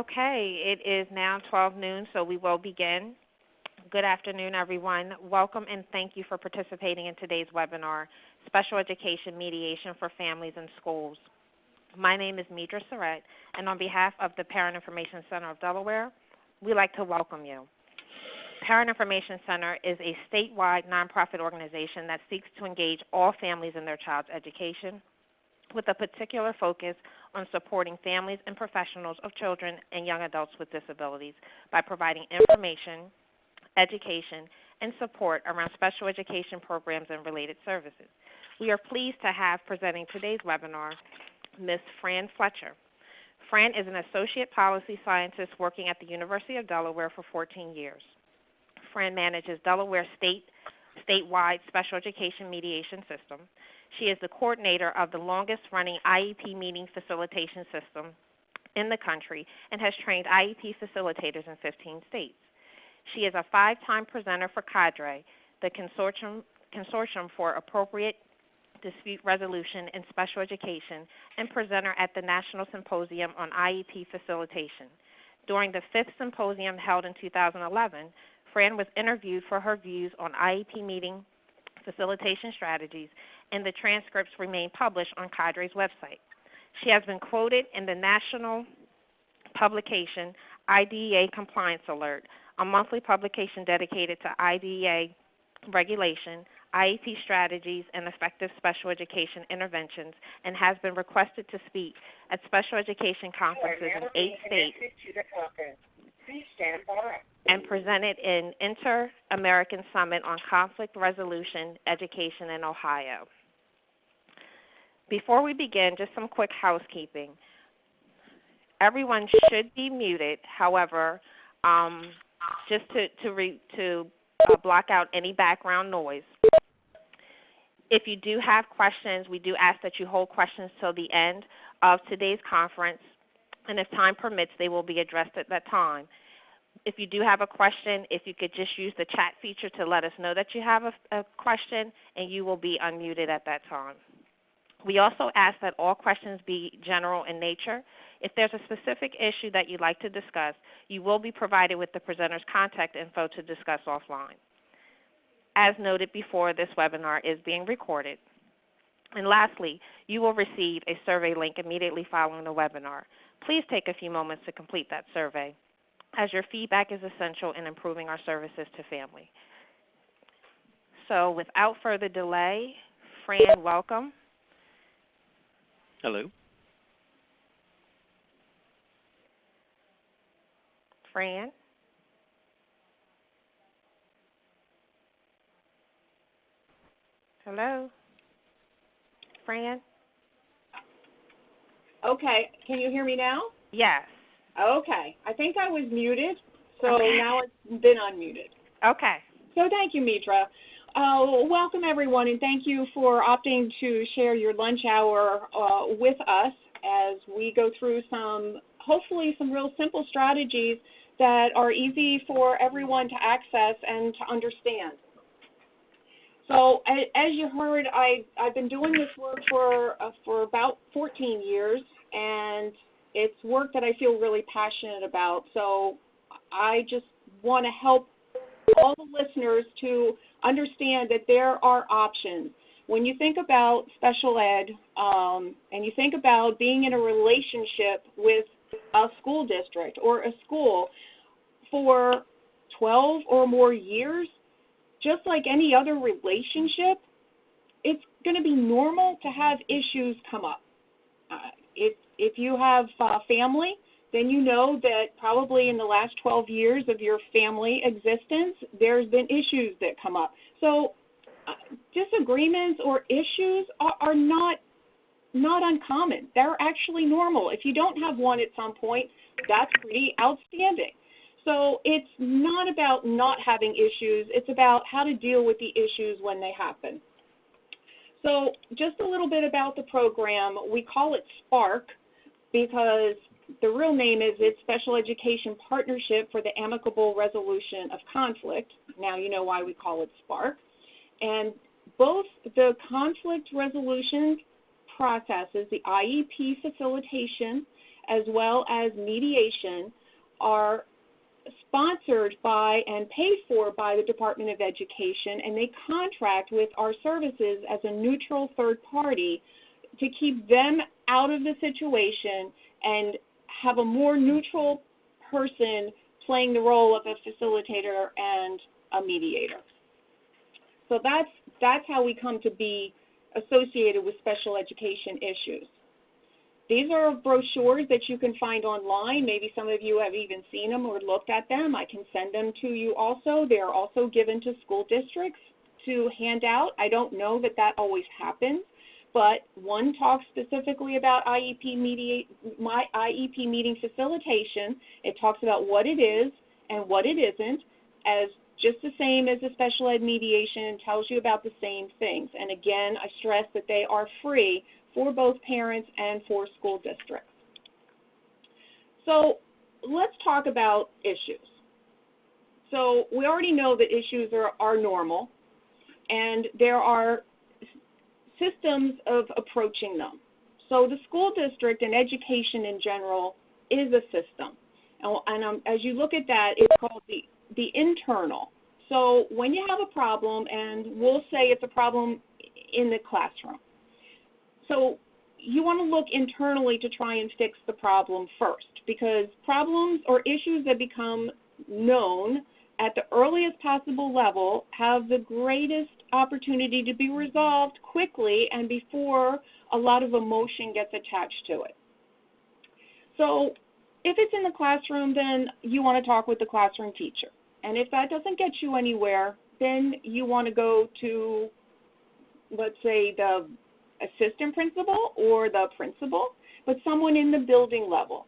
Okay, it is now 12 noon, so we will begin. Good afternoon, everyone. Welcome and thank you for participating in today's webinar, Special Education Mediation for Families and Schools. My name is Midra Surratt, and on behalf of the Parent Information Center of Delaware, we'd like to welcome you. Parent Information Center is a statewide nonprofit organization that seeks to engage all families in their child's education, with a particular focus on supporting families and professionals of children and young adults with disabilities by providing information, education, and support around special education programs and related services. We are pleased to have presenting today's webinar Ms. Fran Fletcher. Fran is an associate policy scientist working at the University of Delaware for 14 years. Fran manages Delaware statewide special education mediation system. She is the coordinator of the longest-running IEP Meeting Facilitation system in the country and has trained IEP facilitators in 15 states. She is a 5-time presenter for CADRE, the Consortium for Appropriate Dispute Resolution in Special Education, and presenter at the National Symposium on IEP Facilitation. During the 5th symposium held in 2011, Fran was interviewed for her views on IEP meeting facilitation strategies, and the transcripts remain published on CADRE's website. She has been quoted in the national publication IDEA Compliance Alert, a monthly publication dedicated to IDEA regulation, IEP strategies, and effective special education interventions, and has been requested to speak at special education conferences in 8 states and presented in Inter-American Summit on Conflict Resolution Education in Ohio. Before we begin, just some quick housekeeping. Everyone should be muted. However, just to block out any background noise. If you do have questions, we do ask that you hold questions till the end of today's conference, and if time permits, they will be addressed at that time. If you do have a question, if you could just use the chat feature to let us know that you have a question, and you will be unmuted at that time. We also ask that all questions be general in nature. If there's a specific issue that you'd like to discuss, you will be provided with the presenter's contact info to discuss offline. As noted before, this webinar is being recorded. And lastly, you will receive a survey link immediately following the webinar. Please take a few moments to complete that survey, as your feedback is essential in improving our services to family. So without further delay, Fran, welcome. Hello. Fran? Hello? Fran? Okay. Can you hear me now? Yes. Okay. I think I was muted, so okay. Now it's been unmuted. Okay. So thank you, Midra. Welcome, everyone, and thank you for opting to share your lunch hour with us as we go through hopefully some real simple strategies that are easy for everyone to access and to understand. So as you heard, I've been doing this work for about 14 years, and it's work that I feel really passionate about. So I just want to help all the listeners to understand that there are options. When you think about special ed and you think about being in a relationship with a school district or a school for 12 or more years, just like any other relationship, it's going to be normal to have issues come up. If you have family, then you know that probably in the last 12 years of your family existence, there's been issues that come up. So disagreements or issues are not uncommon. They're actually normal. If you don't have one at some point, that's pretty outstanding. So it's not about not having issues. It's about how to deal with the issues when they happen. So just a little bit about the program. We call it SPARC because the real name is it's Special Education Partnership for the Amicable Resolution of Conflict. Now you know why we call it SPARC. And both the conflict resolution processes, the IEP facilitation, as well as mediation are sponsored by and paid for by the Department of Education, and they contract with our services as a neutral third party to keep them out of the situation and have a more neutral person playing the role of a facilitator and a mediator. So that's how we come to be associated with special education issues. These are brochures that you can find online. Maybe some of you have even seen them or looked at them. I can send them to you also. They are also given to school districts to hand out. I don't know that that always happens, but one talks specifically about IEP Meeting Facilitation. It talks about what it is and what it isn't, as just the same as the special ed mediation, and tells you about the same things. And again, I stress that they are free for both parents and for school districts. So let's talk about issues. So we already know that issues are normal, and there are systems of approaching them. So the school district and education in general is a system. And as you look at that, it's called the internal. So when you have a problem, and we'll say it's a problem in the classroom, so you want to look internally to try and fix the problem first, because problems or issues that become known at the earliest possible level have the greatest opportunity to be resolved quickly and before a lot of emotion gets attached to it. So if it's in the classroom, then you want to talk with the classroom teacher. And if that doesn't get you anywhere, then you want to go to, let's say, the assistant principal or the principal, but someone in the building level.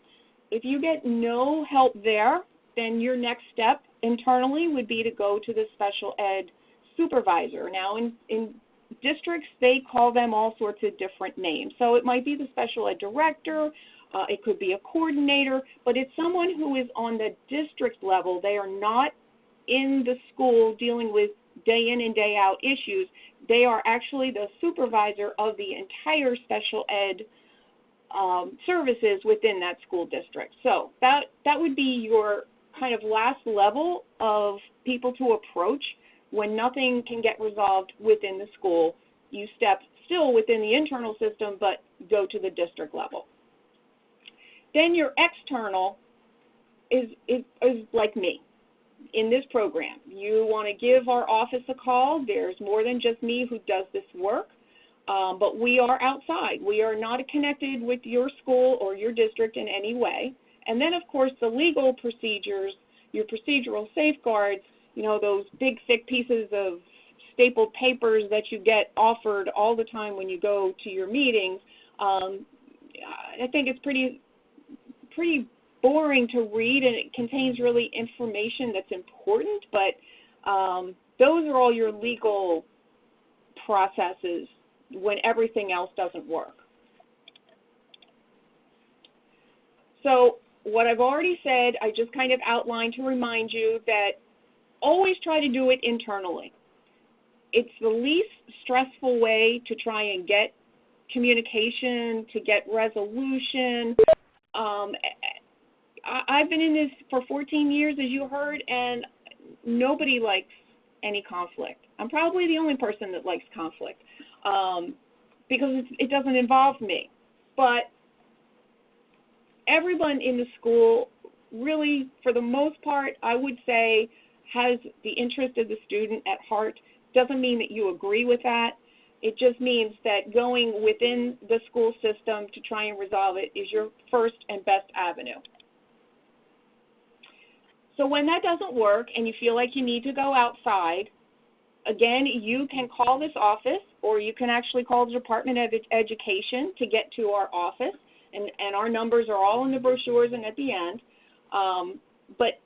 If you get no help there, then your next step internally would be to go to the special ed supervisor. Now, in districts, they call them all sorts of different names. So it might be the special ed director, it could be a coordinator, but it's someone who is on the district level. They are not in the school dealing with day in and day out issues. They are actually the supervisor of the entire special ed services within that school district. So that would be your kind of last level of people to approach when nothing can get resolved within the school. You step still within the internal system, but go to the district level. Then your external is like me. In this program, you want to give our office a call. There's more than just me who does this work, but we are outside. We are not connected with your school or your district in any way. And then, of course, the legal procedures, your procedural safeguards, those big, thick pieces of stapled papers that you get offered all the time when you go to your meetings. I think it's pretty boring to read, and it contains really information that's important, but those are all your legal processes when everything else doesn't work. So what I've already said, I just kind of outlined to remind you that always try to do it internally. It's the least stressful way to try and get communication, to get resolution. I've been in this for 14 years, as you heard, and nobody likes any conflict. I'm probably the only person that likes conflict because it doesn't involve me. But everyone in the school really, for the most part, I would say, has the interest of the student at heart. Doesn't mean that you agree with that. It just means that going within the school system to try and resolve it is your first and best avenue. So when that doesn't work and you feel like you need to go outside, again, you can call this office, or you can actually call the Department of Education to get to our office, and our numbers are all in the brochures and at the end. But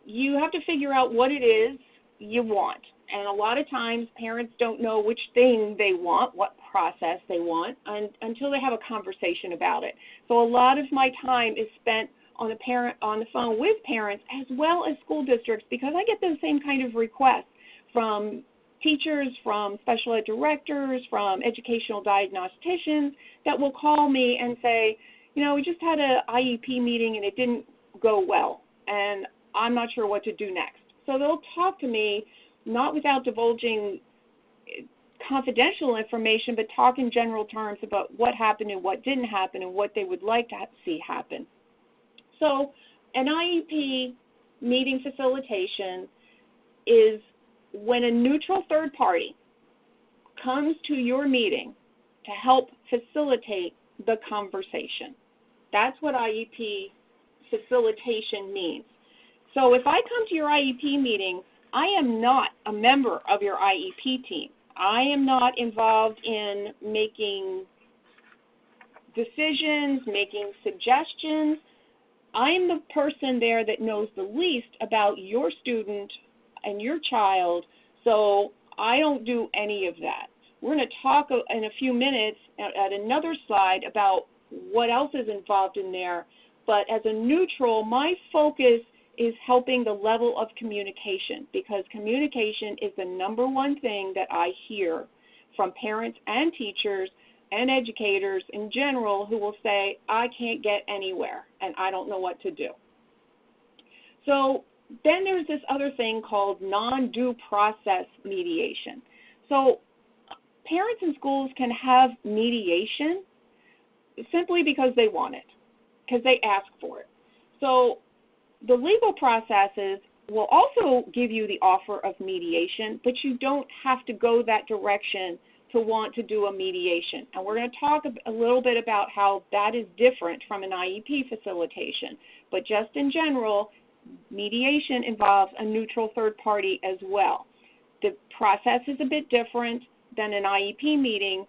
you have to figure out what it is you want. And a lot of times parents don't know which thing they want, what process they want, until they have a conversation about it. So a lot of my time is spent on the phone with parents as well as school districts, because I get those same kind of requests from teachers, from special ed directors, from educational diagnosticians that will call me and say, we just had an IEP meeting and it didn't go well, and I'm not sure what to do next. So they'll talk to me, not without divulging confidential information, but talk in general terms about what happened and what didn't happen and what they would like to see happen. So an IEP meeting facilitation is when a neutral third party comes to your meeting to help facilitate the conversation. That's what IEP facilitation means. So if I come to your IEP meeting, I am not a member of your IEP team. I am not involved in making decisions, making suggestions. I'm the person there that knows the least about your student and your child, so I don't do any of that. We're going to talk in a few minutes at another slide about what else is involved in there, but as a neutral, my focus is helping the level of communication, because communication is the number one thing that I hear from parents and teachers and educators in general who will say, I can't get anywhere and I don't know what to do. So then there's this other thing called non-due process mediation. So parents in schools can have mediation simply because they want it, because they ask for it. So the legal processes will also give you the offer of mediation, but you don't have to go that direction to want to do a mediation. And we're going to talk a little bit about how that is different from an IEP facilitation. But just in general, mediation involves a neutral third party as well. The process is a bit different than an IEP meeting.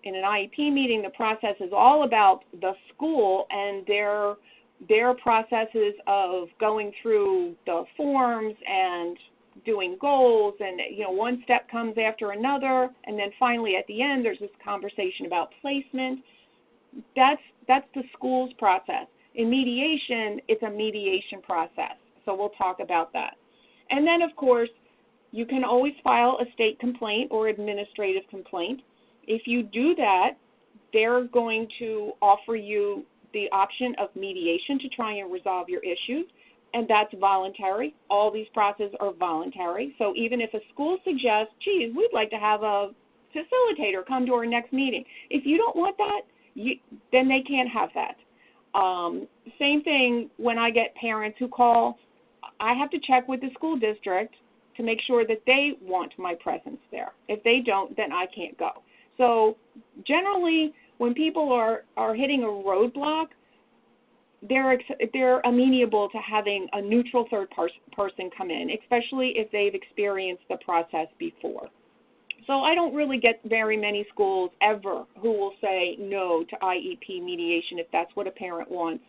In an IEP meeting, the process is all about the school and their processes of going through the forms and doing goals, and one step comes after another, and then finally at the end there's this conversation about placement. That's the school's process. In mediation, it's a mediation process, so we'll talk about that. And then, of course, you can always file a state complaint or administrative complaint. If you do that, they're going to offer you the option of mediation to try and resolve your issues, and that's voluntary. All these processes are voluntary. So even if a school suggests, geez, we'd like to have a facilitator come to our next meeting, if you don't want that, then they can't have that. Same thing when I get parents who call, I have to check with the school district to make sure that they want my presence there. If they don't, then I can't go. So generally, when people are hitting a roadblock, they're amenable to having a neutral third person come in, especially if they've experienced the process before. So I don't really get very many schools ever who will say no to IEP mediation if that's what a parent wants,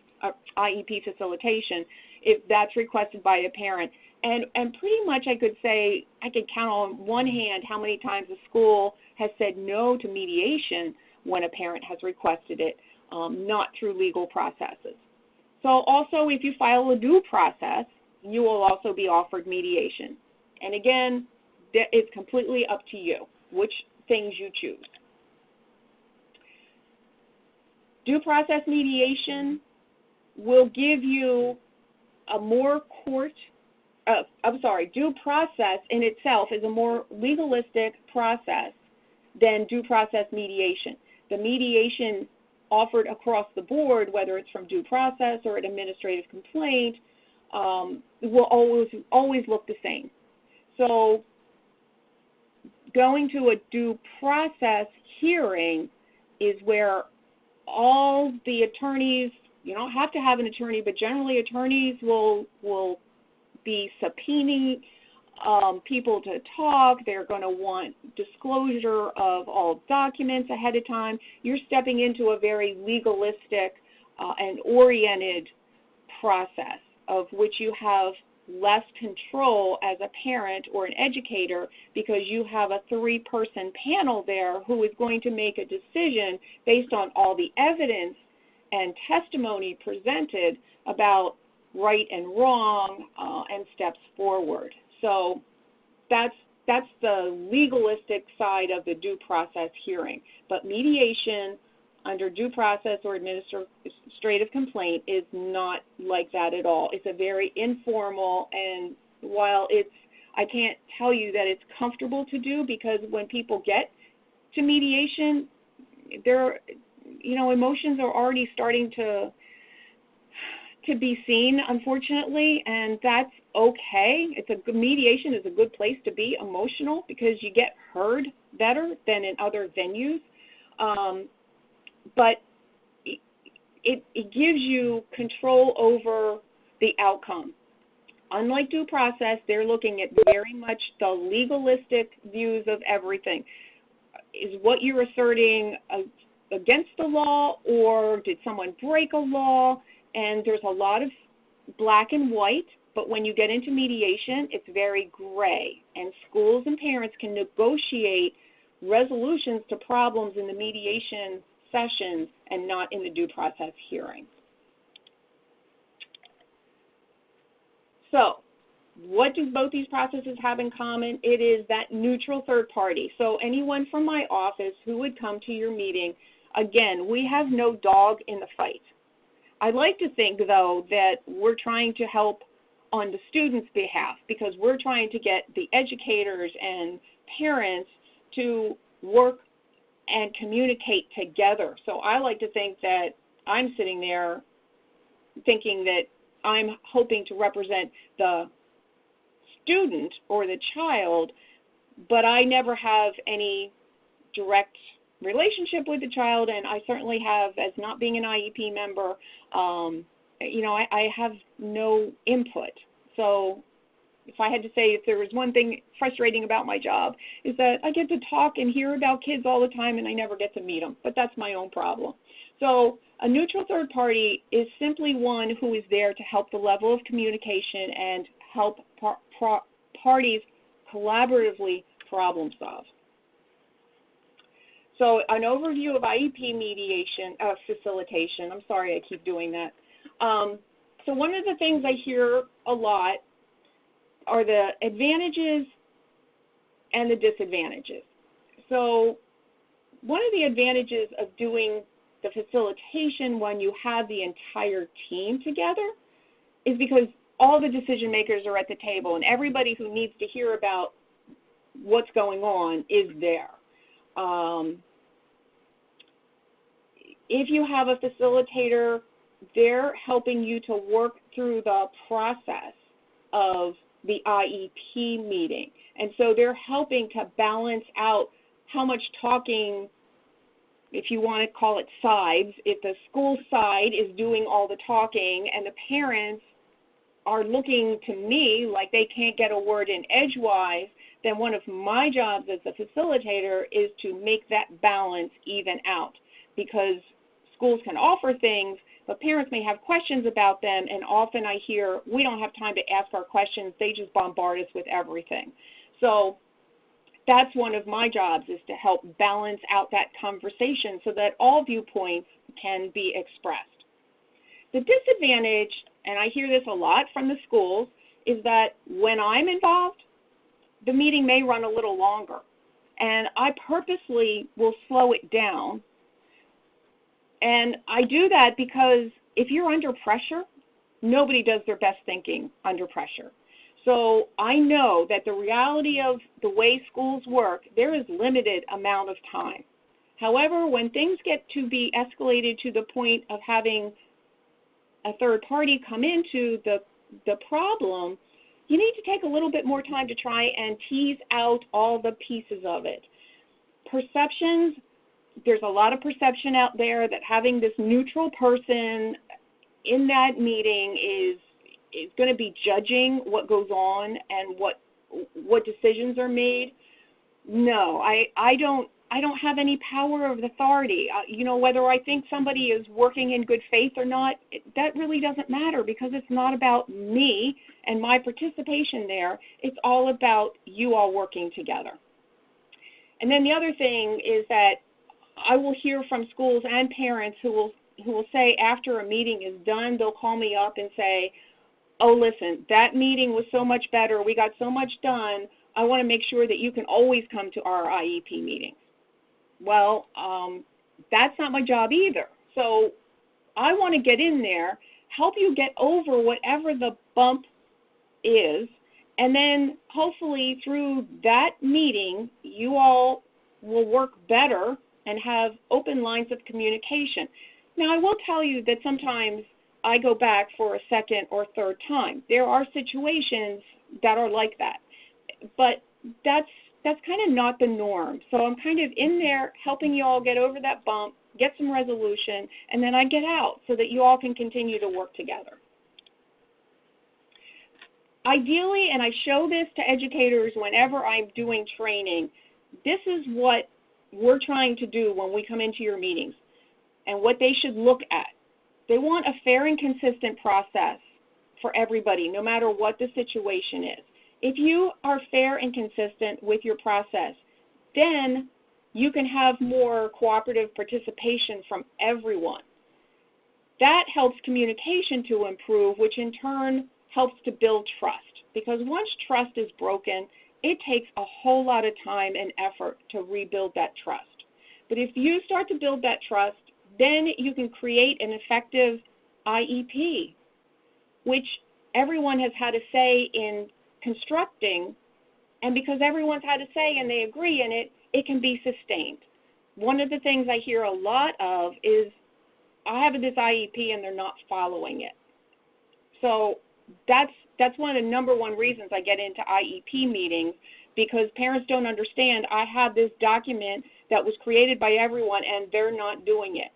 IEP facilitation, if that's requested by a parent. And pretty much I could say, I could count on one hand how many times a school has said no to mediation when a parent has requested it, not through legal processes. So also, if you file a due process, you will also be offered mediation. And again, it's completely up to you which things you choose. Due process mediation will give you a more due process in itself is a more legalistic process than due process mediation. The mediation offered across the board, whether it's from due process or an administrative complaint, will always look the same. So going to a due process hearing is where all the attorneys, you don't have to have an attorney, but generally attorneys will be subpoenaing people to talk. They're going to want disclosure of all documents ahead of time. You're stepping into a very legalistic and oriented process of which you have less control as a parent or an educator, because you have a three-person panel there who is going to make a decision based on all the evidence and testimony presented about right and wrong and steps forward. So that's the legalistic side of the due process hearing. But mediation under due process or administrative complaint is not like that at all. It's a very informal, and while I can't tell you that it's comfortable to do, because when people get to mediation, emotions are already starting to be seen, unfortunately, and that's okay. Mediation is a good place to be emotional because you get heard better than in other venues. But it gives you control over the outcome. Unlike due process, they're looking at very much the legalistic views of everything. Is what you're asserting against the law, or did someone break a law? And there's a lot of black and white, but when you get into mediation, it's very gray. And schools and parents can negotiate resolutions to problems in the mediation sessions and not in the due process hearing. So, what do both these processes have in common? It is that neutral third party. So anyone from my office who would come to your meeting, again, we have no dog in the fight. I like to think, though, that we're trying to help on the students' behalf, because we're trying to get the educators and parents to work and communicate together. So I like to think that I'm sitting there thinking that I'm hoping to represent the student or the child, but I never have any direct relationship with the child, and I certainly have, as not being an IEP member, I have no input. So if I had to say if there was one thing frustrating about my job, is that I get to talk and hear about kids all the time and I never get to meet them, but that's my own problem. So a neutral third party is simply one who is there to help the level of communication and help parties collaboratively problem solve. So an overview of IEP mediation, facilitation. I'm sorry, I keep doing that. So one of the things I hear a lot are the advantages and the disadvantages. So one of the advantages of doing the facilitation when you have the entire team together is because all the decision makers are at the table and everybody who needs to hear about what's going on is there. If you have a facilitator, they're helping you to work through the process of the IEP meeting. And so they're helping to balance out how much talking, if you want to call it sides, if the school side is doing all the talking and the parents are looking to me like they can't get a word in edgewise, then one of my jobs as a facilitator is to make that balance even out, because schools can offer things, but parents may have questions about them, and often I hear, we don't have time to ask our questions, they just bombard us with everything. So that's one of my jobs, is to help balance out that conversation so that all viewpoints can be expressed. The disadvantage, and I hear this a lot from the schools, is that when I'm involved, the meeting may run a little longer. And I purposely will slow it down. And I do that because if you're under pressure, nobody does their best thinking under pressure. So I know that the reality of the way schools work, there is limited amount of time. However, when things get to be escalated to the point of having a third party come into the problem, you need to take a little bit more time to try and tease out all the pieces of it. Perceptions, there's a lot of perception out there that having this neutral person in that meeting is going to be judging what goes on and what decisions are made. No, I don't have any power of authority. Whether I think somebody is working in good faith or not, that really doesn't matter, because it's not about me and my participation there. It's all about you all working together. And then the other thing is that I will hear from schools and parents who will say after a meeting is done, they'll call me up and say, oh, listen, that meeting was so much better. We got so much done. I want to make sure that you can always come to our IEP meetings. Well, that's not my job either. So I want to get in there, help you get over whatever the bump is, and then hopefully through that meeting, you all will work better and have open lines of communication. Now, I will tell you that sometimes I go back for a second or third time. There are situations that are like that, but that's kind of not the norm. So I'm kind of in there helping you all get over that bump, get some resolution, and then I get out so that you all can continue to work together. Ideally, and I show this to educators whenever I'm doing training, this is what we're trying to do when we come into your meetings and what they should look at. They want a fair and consistent process for everybody, no matter what the situation is. If you are fair and consistent with your process, then you can have more cooperative participation from everyone. That helps communication to improve, which in turn helps to build trust. Because once trust is broken, it takes a whole lot of time and effort to rebuild that trust. But if you start to build that trust, then you can create an effective IEP, which everyone has had a say in constructing, and because everyone's had a say and they agree in it, it can be sustained. One of the things I hear a lot of is, I have this IEP and they're not following it. So that's one of the number one reasons I get into IEP meetings, because parents don't understand, I have this document that was created by everyone and they're not doing it.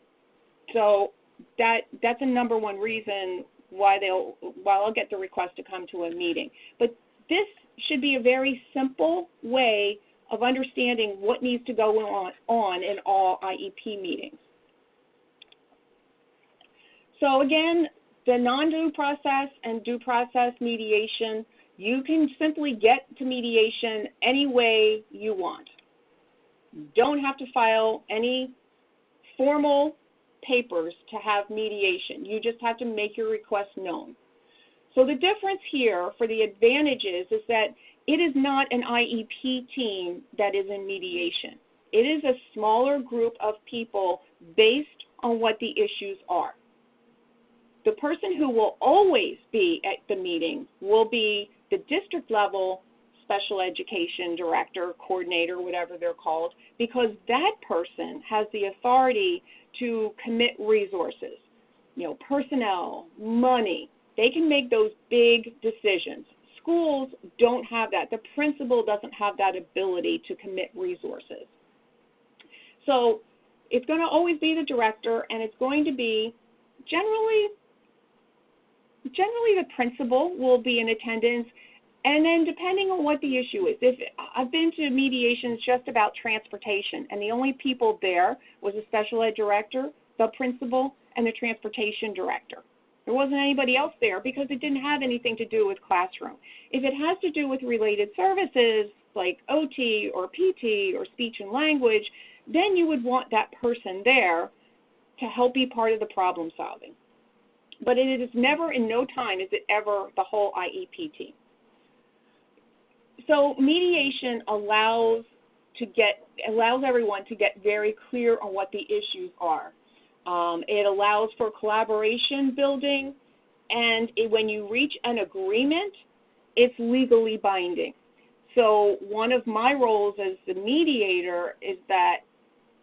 So that's a number one reason why I'll get the request to come to a meeting. But this should be a very simple way of understanding what needs to go on in all IEP meetings. So again, the non-due process and due process mediation, you can simply get to mediation any way you want. You don't have to file any formal papers to have mediation. You just have to make your request known. So the difference here for the advantages is that it is not an IEP team that is in mediation. It is a smaller group of people based on what the issues are. The person who will always be at the meeting will be the district level special education director, coordinator, whatever they're called, because that person has the authority to commit resources, personnel, money. They can make those big decisions. Schools don't have that. The principal doesn't have that ability to commit resources. So it's going to always be the director, and it's going to be generally the principal will be in attendance, and then depending on what the issue is. If I've been to mediations just about transportation, and the only people there was a special ed director, the principal, and the transportation director. There wasn't anybody else there because it didn't have anything to do with classroom. If it has to do with related services like OT or PT or speech and language, then you would want that person there to help be part of the problem solving. But it is never, in no time, is it ever the whole IEP team. So mediation allows everyone to get very clear on what the issues are. It allows for collaboration building, and when you reach an agreement, it's legally binding. So one of my roles as the mediator is that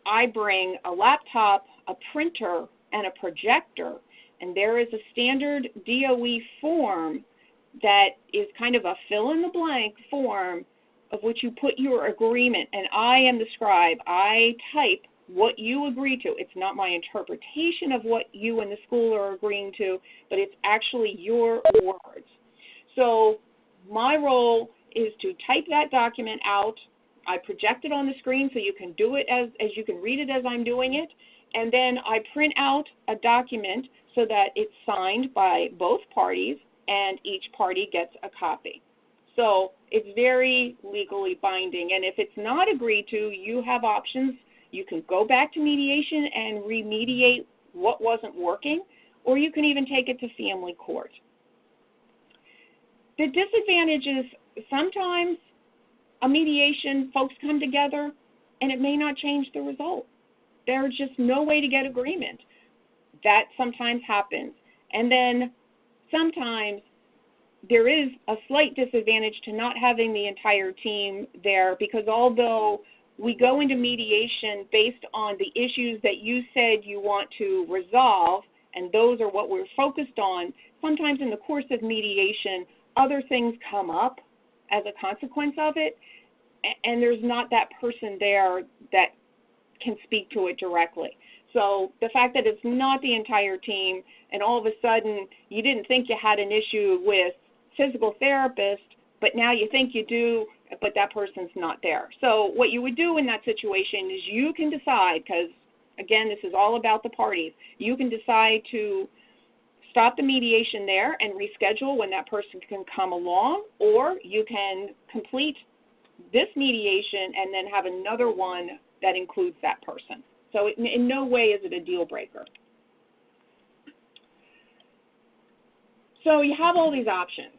I bring a laptop, a printer, and a projector, and there is a standard DOE form that is kind of a fill-in-the-blank form of which you put your agreement, and I am the scribe. I type what you agree to. It's not my interpretation of what you and the school are agreeing to, but it's actually your words. So my role is to type that document out. I project it on the screen so you can do it as you can read it as I'm doing it, and then I print out a document so that it's signed by both parties and each party gets a copy. So it's very legally binding, and if it's not agreed to, you have options. You can go back to mediation and remediate what wasn't working, or you can even take it to family court. The disadvantage is sometimes a mediation, folks come together, and it may not change the result. there's just no way to get agreement. That sometimes happens. And then sometimes there is a slight disadvantage to not having the entire team there, because although we go into mediation based on the issues that you said you want to resolve, and those are what we're focused on, sometimes in the course of mediation, other things come up as a consequence of it, and there's not that person there that can speak to it directly. So the fact that it's not the entire team, and all of a sudden you didn't think you had an issue with physical therapist, but now you think you do, but that person's not there. So what you would do in that situation is you can decide, because again, this is all about the parties, you can decide to stop the mediation there and reschedule when that person can come along, or you can complete this mediation and then have another one that includes that person. So in no way is it a deal breaker. So you have all these options.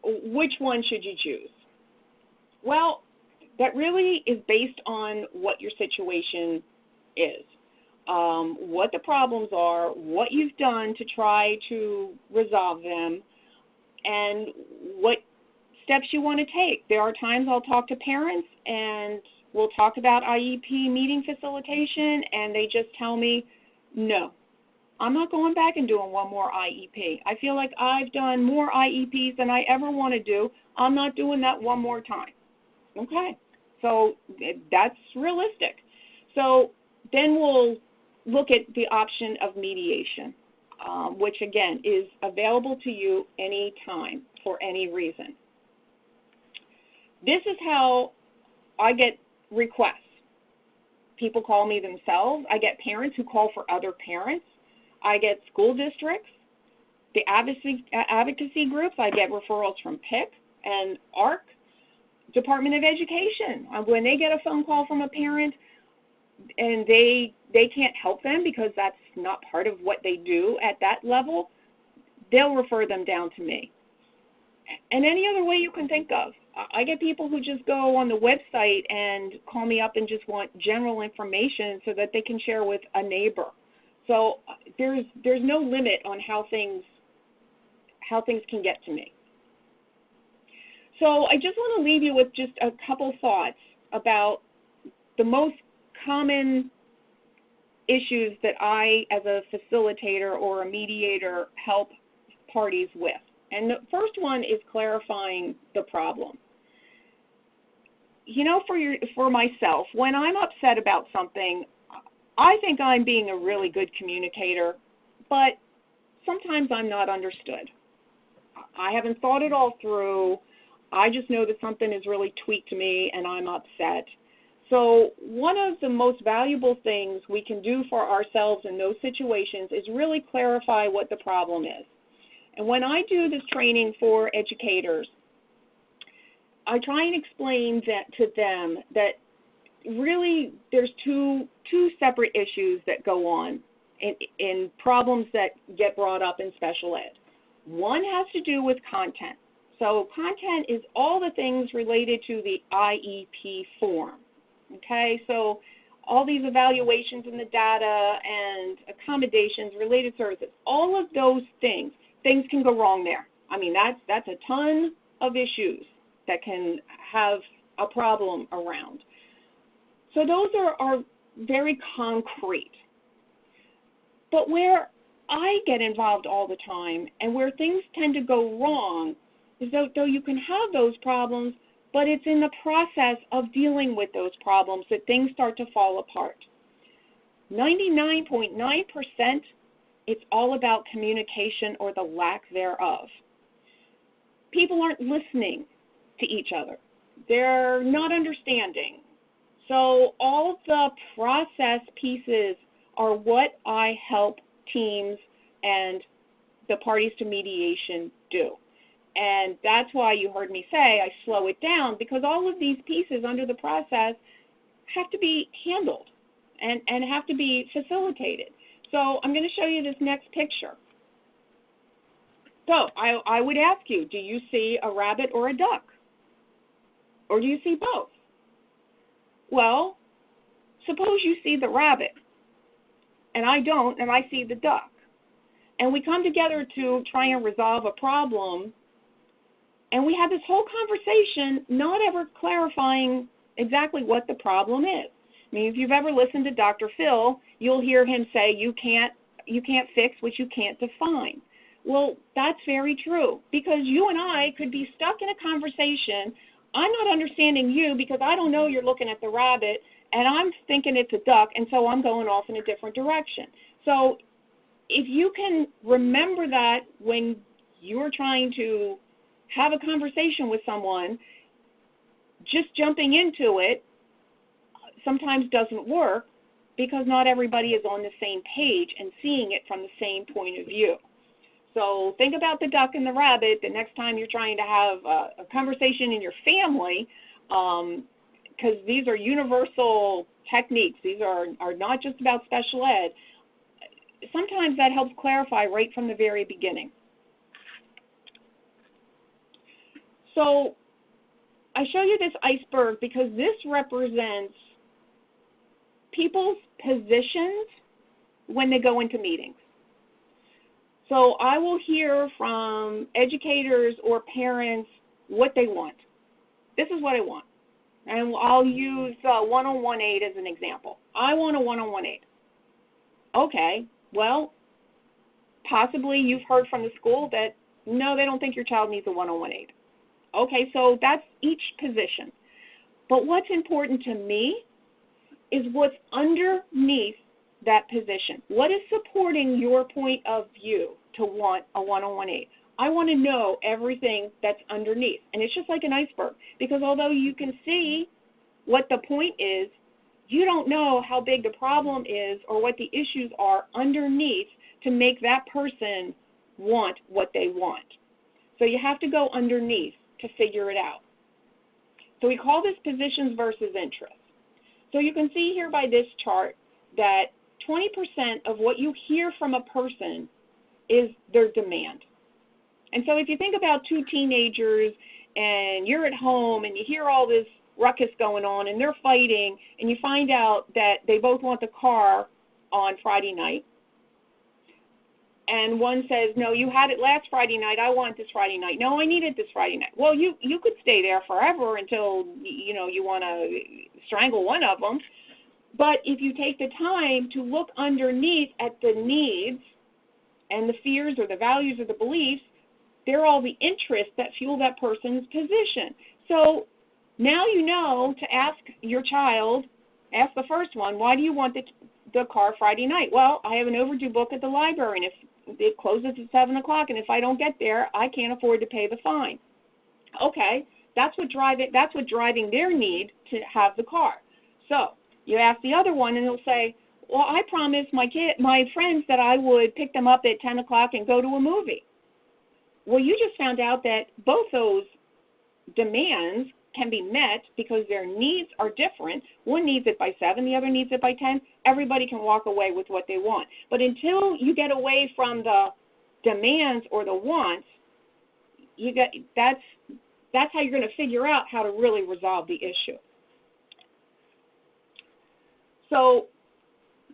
Which one should you choose? Well, that really is based on what your situation is, what the problems are, what you've done to try to resolve them, and what steps you want to take. There are times I'll talk to parents and we'll talk about IEP meeting facilitation, and they just tell me, no, I'm not going back and doing one more IEP. I feel like I've done more IEPs than I ever want to do. I'm not doing that one more time. Okay, so that's realistic. So then we'll look at the option of mediation, which again is available to you anytime for any reason. This is how I get requests. People call me themselves. I get parents who call for other parents. I get school districts, the advocacy groups. I get referrals from PIC and ARC, Department of Education. When they get a phone call from a parent and they can't help them because that's not part of what they do at that level, they'll refer them down to me. And any other way you can think of. I get people who just go on the website and call me up and just want general information so that they can share with a neighbor. So there's no limit on how things can get to me. So I just want to leave you with just a couple thoughts about the most common issues that I, as a facilitator or a mediator, help parties with. And the first one is clarifying the problem. You know, for myself, when I'm upset about something, I think I'm being a really good communicator, but sometimes I'm not understood. I haven't thought it all through. I just know that something is really tweaked to me and I'm upset. So one of the most valuable things we can do for ourselves in those situations is really clarify what the problem is. And when I do this training for educators, I try and explain that to them that really there's two separate issues that go on in problems that get brought up in special ed. One has to do with content. So content is all the things related to the IEP form. Okay, so all these evaluations in the data and accommodations, related services, all of those things can go wrong there. I mean, that's a ton of issues that can have a problem around. So those are very concrete. But where I get involved all the time and where things tend to go wrong is though you can have those problems, but it's in the process of dealing with those problems that things start to fall apart. 99.9%, it's all about communication or the lack thereof. People aren't listening to each other. They're not understanding. So all the process pieces are what I help teams and the parties to mediation do. And that's why you heard me say I slow it down, because all of these pieces under the process have to be handled and have to be facilitated. So I'm going to show you this next picture. So I would ask you, do you see a rabbit or a duck? Or do you see both? Well, suppose you see the rabbit, and I don't, and I see the duck. And we come together to try and resolve a problem, and we have this whole conversation not ever clarifying exactly what the problem is. I mean, if you've ever listened to Dr. Phil, you'll hear him say, you can't fix what you can't define. Well, that's very true, because you and I could be stuck in a conversation. I'm not understanding you because I don't know you're looking at the rabbit, and I'm thinking it's a duck, and so I'm going off in a different direction. So if you can remember that when you're trying to have a conversation with someone, just jumping into it sometimes doesn't work because not everybody is on the same page and seeing it from the same point of view. So think about the duck and the rabbit the next time you're trying to have a conversation in your family, because these are universal techniques. These are not just about special ed. Sometimes that helps clarify right from the very beginning. So I show you this iceberg because this represents people's positions when they go into meetings. So I will hear from educators or parents what they want. This is what I want. And I'll use one-on-one aid as an example. I want a one-on-one aid. Okay, well, possibly you've heard from the school that, no, they don't think your child needs a one-on-one aid. Okay, so that's each position. But what's important to me is what's underneath that position. What is supporting your point of view to want a one-on-one aid? I want to know everything that's underneath. And it's just like an iceberg, because although you can see what the point is, you don't know how big the problem is or what the issues are underneath to make that person want what they want. So you have to go underneath to figure it out. So we call this positions versus interests. So you can see here by this chart that 20% of what you hear from a person is their demand. And so if you think about two teenagers and you're at home and you hear all this ruckus going on and they're fighting and you find out that they both want the car on Friday night, and one says, no, you had it last Friday night, I want it this Friday night. No, I need it this Friday night. Well, you could stay there forever until, you want to strangle one of them. But if you take the time to look underneath at the needs and the fears or the values or the beliefs, they're all the interests that fuel that person's position. So now you know to ask your child, ask the first one, why do you want the car Friday night? Well, I have an overdue book at the library, and if it closes at 7 o'clock, and if I don't get there, I can't afford to pay the fine. Okay, that's what driving their need to have the car. So you ask the other one, and they'll say, well, I promised my friends that I would pick them up at 10 o'clock and go to a movie. Well, you just found out that both those demands can be met because their needs are different. One needs it by 7, the other needs it by 10. Everybody can walk away with what they want. But until you get away from the demands or the wants, that's how you're going to figure out how to really resolve the issue. So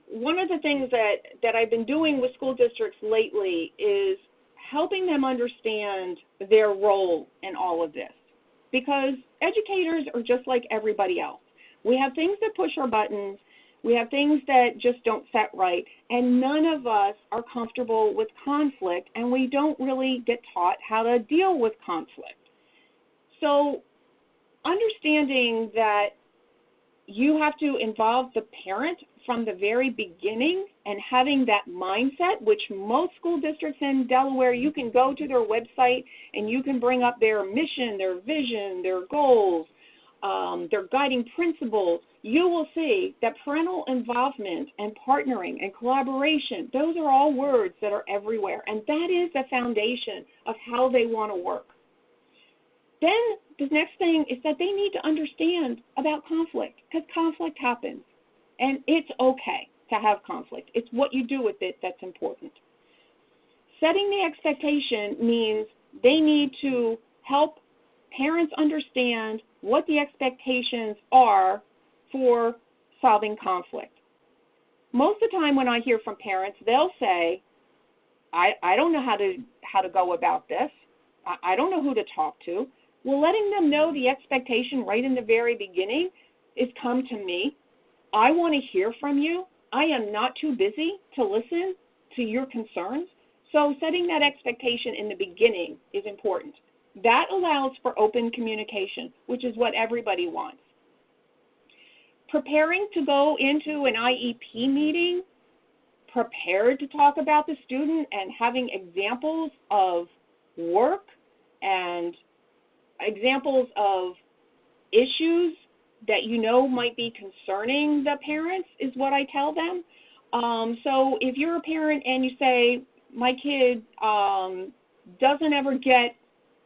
one of the things that I've been doing with school districts lately is helping them understand their role in all of this. Because educators are just like everybody else. We have things that push our buttons. We have things that just don't set right. And none of us are comfortable with conflict, and we don't really get taught how to deal with conflict. So understanding that you have to involve the parent from the very beginning and having that mindset, which most school districts in Delaware, you can go to their website and you can bring up their mission, their vision, their goals, their guiding principles. You will see that parental involvement and partnering and collaboration, those are all words that are everywhere, and that is the foundation of how they want to work. Then the next thing is that they need to understand about conflict, because conflict happens, and it's okay to have conflict. It's what you do with it that's important. Setting the expectation means they need to help parents understand what the expectations are for solving conflict. Most of the time when I hear from parents, they'll say, I don't know how to go about this. I don't know who to talk to. Well, letting them know the expectation right in the very beginning is come to me. I want to hear from you. I am not too busy to listen to your concerns. So setting that expectation in the beginning is important. That allows for open communication, which is what everybody wants. Preparing to go into an IEP meeting, prepared to talk about the student and having examples of work and examples of issues that you know might be concerning the parents is what I tell them. So if you're a parent and you say, my kid doesn't ever get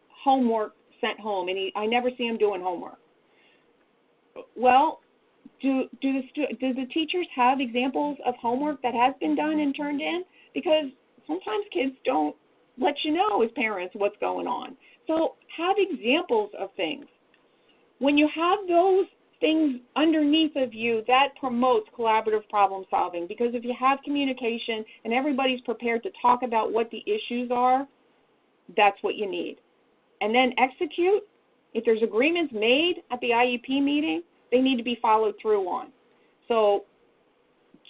homework sent home, and I never see him doing homework. Well, do the teachers have examples of homework that has been done and turned in? Because sometimes kids don't let you know as parents what's going on. So have examples of things. When you have those things underneath of you, that promotes collaborative problem solving, because if you have communication and everybody's prepared to talk about what the issues are, that's what you need. And then execute. If there's agreements made at the IEP meeting, they need to be followed through on. So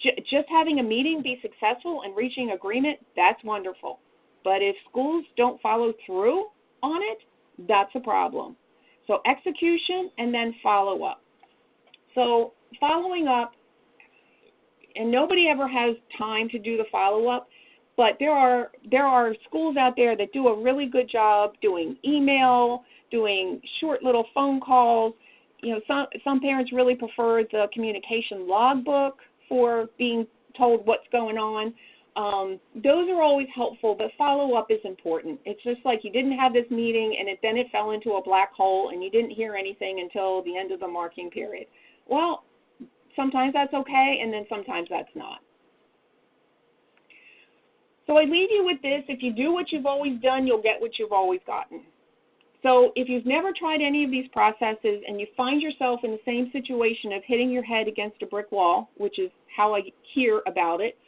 just having a meeting be successful and reaching agreement, that's wonderful. But if schools don't follow through on it, that's a problem. So execution and then follow up. So following up, and nobody ever has time to do the follow-up, but there are schools out there that do a really good job doing email, doing short little phone calls. You know, some parents really prefer the communication logbook for being told what's going on. Those are always helpful, but follow-up is important. It's just like you didn't have this meeting and then it fell into a black hole and you didn't hear anything until the end of the marking period. Well, sometimes that's okay, and then sometimes that's not. So I leave you with this. If you do what you've always done, you'll get what you've always gotten. So if you've never tried any of these processes and you find yourself in the same situation of hitting your head against a brick wall, which is how I hear about it,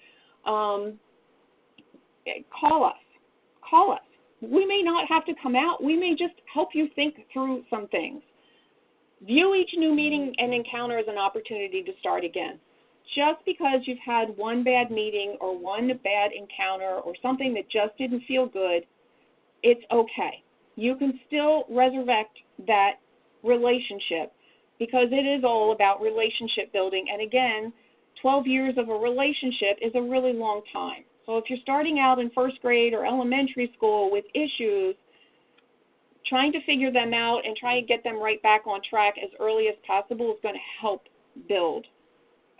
call us. Call us. We may not have to come out. We may just help you think through some things. View each new meeting and encounter as an opportunity to start again. Just because you've had one bad meeting or one bad encounter or something that just didn't feel good, it's okay. You can still resurrect that relationship, because it is all about relationship building. And again, 12 years of a relationship is a really long time. So if you're starting out in first grade or elementary school with issues, trying to figure them out and trying to get them right back on track as early as possible is going to help build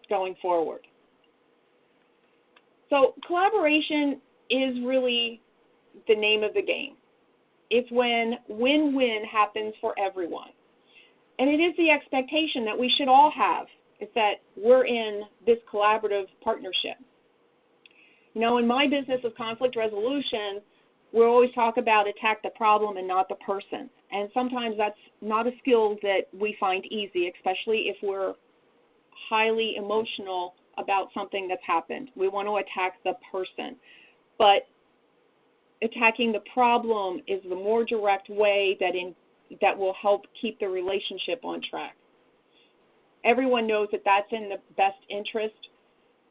going forward. So collaboration is really the name of the game. It's when win-win happens for everyone. And it is the expectation that we should all have, is that we're in this collaborative partnership. You know, in my business of conflict resolution, we always talk about attack the problem and not the person. And sometimes that's not a skill that we find easy, especially if we're highly emotional about something that's happened. We want to attack the person. But attacking the problem is the more direct way that will help keep the relationship on track. Everyone knows that that's in the best interest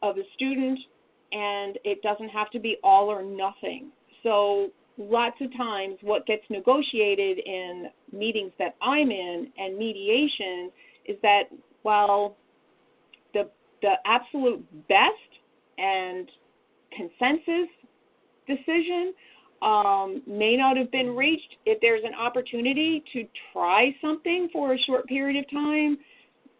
of the student, and it doesn't have to be all or nothing. So lots of times what gets negotiated in meetings that I'm in and mediation is that while the absolute best and consensus decision may not have been reached, if there's an opportunity to try something for a short period of time,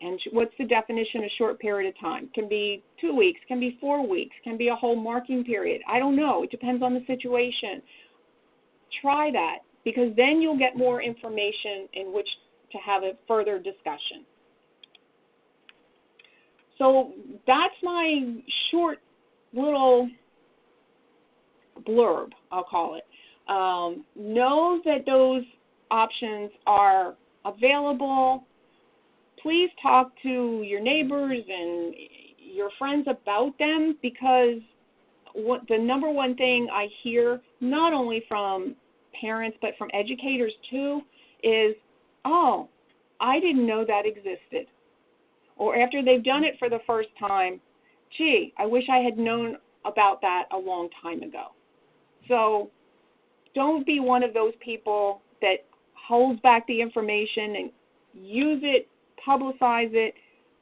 and what's the definition of short period of time? Can be 2 weeks, can be 4 weeks, can be a whole marking period. I don't know. It depends on the situation. Try that, because then you'll get more information in which to have a further discussion. So that's my short little blurb, I'll call it. Know that those options are available. please talk to your neighbors and your friends about them, because the number one thing I hear, not only from parents but from educators too, is, oh, I didn't know that existed. Or after they've done it for the first time, gee, I wish I had known about that a long time ago. So don't be one of those people that holds back the information, and use it, publicize it.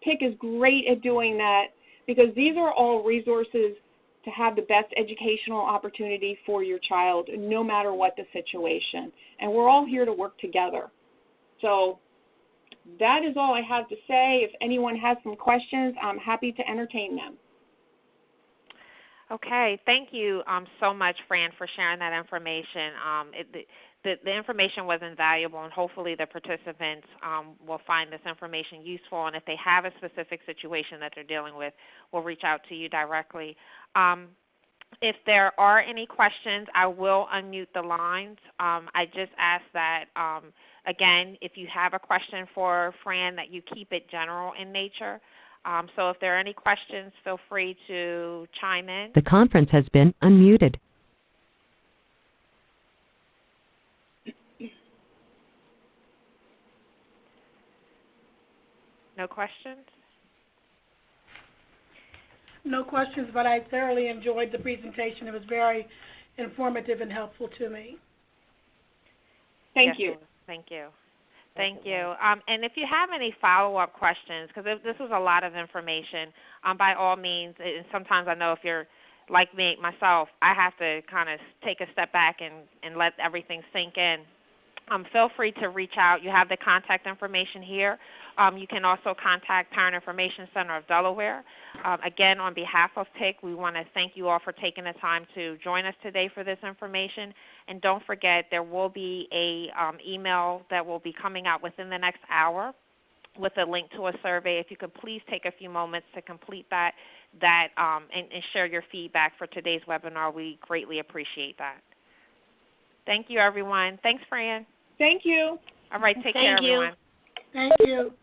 PIC is great at doing that, because these are all resources to have the best educational opportunity for your child, no matter what the situation. And we're all here to work together. So that is all I have to say. If anyone has some questions, I'm happy to entertain them. Okay, thank you so much, Fran, for sharing that information. The information was invaluable, and hopefully the participants will find this information useful, and if they have a specific situation that they're dealing with, we'll reach out to you directly. If there are any questions, I will unmute the lines. I just ask that, again, if you have a question for Fran, that you keep it general in nature. So if there are any questions, feel free to chime in. The conference has been unmuted. No questions? No questions, but I thoroughly enjoyed the presentation. It was very informative and helpful to me. Thank you. Thank you. Thank you. And if you have any follow-up questions, because this was a lot of information, by all means, and sometimes I know if you're like me, myself, I have to kind of take a step back and let everything sink in. Feel free to reach out. You have the contact information here. You can also contact Parent Information Center of Delaware. Again, on behalf of PIC, we want to thank you all for taking the time to join us today for this information. And don't forget, there will be a email that will be coming out within the next hour with a link to a survey. If you could please take a few moments to complete that and share your feedback for today's webinar, we greatly appreciate that. Thank you, everyone. Thanks, Fran. Thank you. All right, take care, everyone. Thank you.